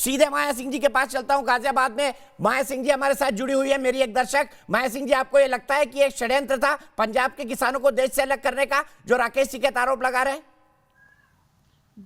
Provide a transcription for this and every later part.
सीधे माया सिंह जी के पास चलता हूं गाजियाबाद में। माया सिंह जी हमारे साथ जुड़ी हुई है, मेरी एक दर्शक। माया सिंह जी, आपको ये लगता है कि एक षड्यंत्र था पंजाब के किसानों को देश से अलग करने का, जो राकेश टिकैत आरोप लगा रहे हैं?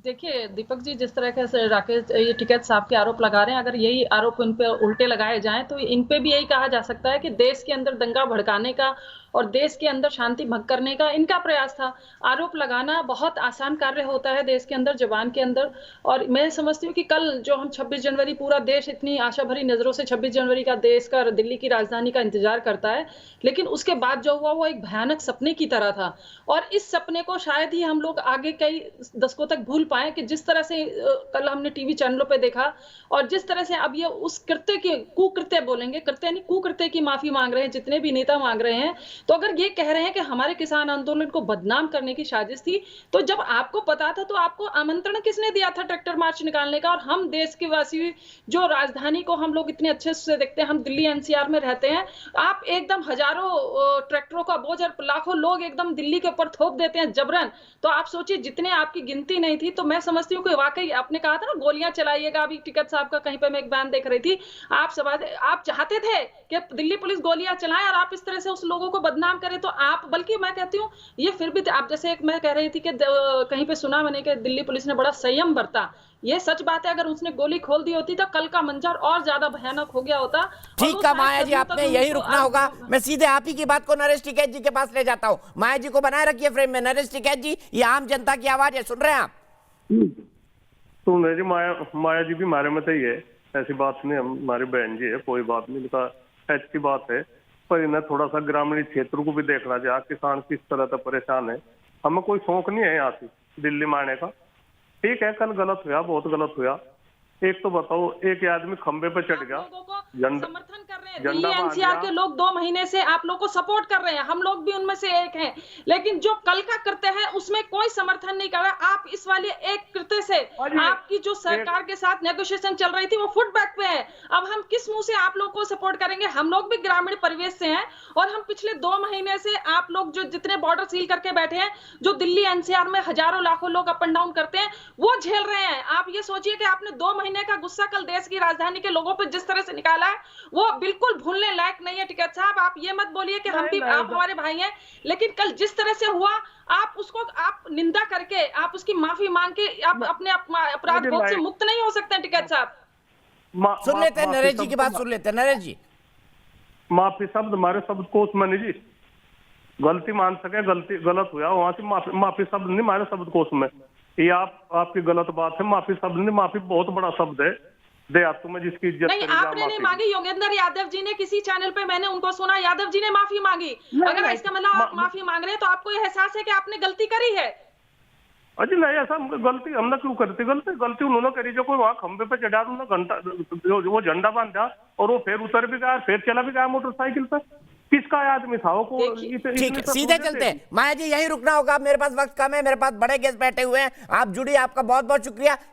देखिए दीपक जी, जिस तरह के राकेश ये टिकैत साहब के आरोप लगा रहे हैं, अगर यही आरोप इन पे उल्टे लगाए जाएं तो इन पे भी यही कहा जा सकता है कि देश के अंदर दंगा भड़काने का और देश के अंदर शांति भंग करने का इनका प्रयास था। आरोप लगाना बहुत आसान कार्य होता है देश के अंदर, जबान के अंदर। और मैं समझती हूँ कि कल जो हम 26 जनवरी, पूरा देश इतनी आशा भरी नजरों से 26 जनवरी का देश का, दिल्ली की राजधानी का इंतजार करता है, लेकिन उसके बाद जो हुआ वो एक भयानक सपने की तरह था। और इस सपने को शायद ही हम लोग आगे कई दशकों तक भूल पाए कि जिस तरह से कल हमने टीवी चैनलों पे देखा, और जिस तरह से अब ये उस कृत्य के, कुकृत्य बोलेंगे, कृत्य नहीं, कुकृत्य की माफी मांग रहे हैं जितने भी नेता मांग रहे हैं। तो अगर ये कह रहे हैं कि हमारे किसान आंदोलन को बदनाम करने की साजिश थी, तो जब आपको पता था तो आपको आमंत्रण किसने दिया था ट्रैक्टर मार्च निकालने का? और हम देश के वासी, जो राजधानी को हम लोग इतने अच्छे से देखते हैं, हम दिल्ली एनसीआर में रहते हैं, आप एकदम हजारों ट्रैक्टरों का बोझ और लाखों लोग एकदम दिल्ली के ऊपर थोप देते हैं जबरन। तो आप सोचिए, जितने आपकी गिनती नहीं थी। तो मैं समझती हूँ कि वाकई आपने कहा था ना गोलियां चलाइएगा, अभी टिकैत साहब का कहीं पे मैं एक बयान देख रही थी, आप चाहते थे कि दिल्ली पुलिस गोलियां चलाए और आप इस तरह से उस लोगों को बदनाम करें। तो आप, बल्कि मैं कहती हूँ ये फिर भी आप, जैसे एक मैं कह रही थी कि कहीं पे सुना मैंने कि दिल्ली पुलिस ने बड़ा संयम बरता। ये सच बात है, अगर उसने गोली खोल दी होती तो कल का मंजर और ज्यादा भयानक हो गया होता। ठीक है माया जी, आपने यही रुकना होगा। मैं सीधे आप ही की बात को नरेश टिकैत जी के पास ले जाता हूँ। माया जी को बनाए रखिए फ्रेम में। नरेश टिकैत जी, ये आम जनता की आवाज है, सुन रहे हैं आप? सुन रहे जी। माया जी भी हमारे मत ही है, ऐसी बात नहीं, हमारी बहन जी है, कोई बात नहीं, उनका अच्छी बात है। पर इन्हें थोड़ा सा ग्रामीण क्षेत्र को भी देखना चाहिए, किसान किस तरह से परेशान है। हमें कोई शौक नहीं है यहाँ से दिल्ली में आने का। ठीक है, कल गलत हुआ, बहुत गलत हुआ। एक तो बताओ, एक आदमी खंबे पे चढ़ गया, समर्थन कर रहे हैं। दिल्ली एनसीआर के लोग 2 महीने से आप लोग को सपोर्ट कर रहे हैं, हम लोग भी उनमें से एक हैं। लेकिन जो कल का कृत्य है उसमें कोई समर्थन नहीं कर रहा। आप इस वाले एक कृत्य से आपकी जो सरकार के साथ नेगोशिएशन चल रही थी वो फुटबैक पे है। अब हम किस मुंह से आप लोग को सपोर्ट करेंगे? हम लोग भी ग्रामीण परिवेश से हैं और हम पिछले 2 महीने से आप लोग जो जितने बॉर्डर सील करके बैठे हैं, जो दिल्ली एनसीआर में हजारों लाखों लोग अप एंड डाउन करते हैं, वो झेल रहे हैं। आप ये सोचिए कि आपने 2 महीने का गुस्सा कल देश की राजधानी के लोगों पर जिस तरह से निकाला है, वो बिल्कुल भूलने लायक नहीं है। टिकैत साहब, आप ये मत बोलिए कि हम भी, आप हमारे भाई हैं, लेकिन कल जिस तरह से हुआ, आप उसको, आप निंदा करके, आप उसकी माफी मांग के आप अपने अपराध बोध से मुक्त नहीं हो सकते हैं। टिकैत साहब सुन लेते हैं, नरेश जी की बात सुन लेते हैं। नरेश जी, माफी शब्द हमारे शब्द कोश में नहीं जी। गलती मान सके, गलती गलत हुआ वहां से माफी शब्द नहीं हमारे शब्द कोश में। ये आपकी गलत बात है। माफी शब्द नहीं, माफी बहुत बड़ा शब्द है। देहातों में जिसकी इज्जत नहीं, आपने नहीं मांगी। योगेंद्र यादव जी ने किसी चैनल पे, मैंने उनको सुना, यादव जी ने माफी मांगी। अगर इसका मतलब आप माफी मांग रहे हैं तो आपको ये एहसास है कि आपने गलती करी है। अजी नहीं, ऐसा गलती हमने क्यों करती? गलती उन्होंने करी जो कोई वहां खंबे पे चढ़ा, उन्होंने घंटा वो झंडा बांधा और वो फिर उतर भी गया, फिर चला भी गया मोटरसाइकिल पर। किसका आदमी था वो? ठीक है, सीधे चलते हैं। माया जी, यही रुकना होगा, मेरे पास वक्त कम है, मेरे पास बड़े गेस्ट बैठे हुए हैं। आप जुड़ी, आपका बहुत बहुत शुक्रिया।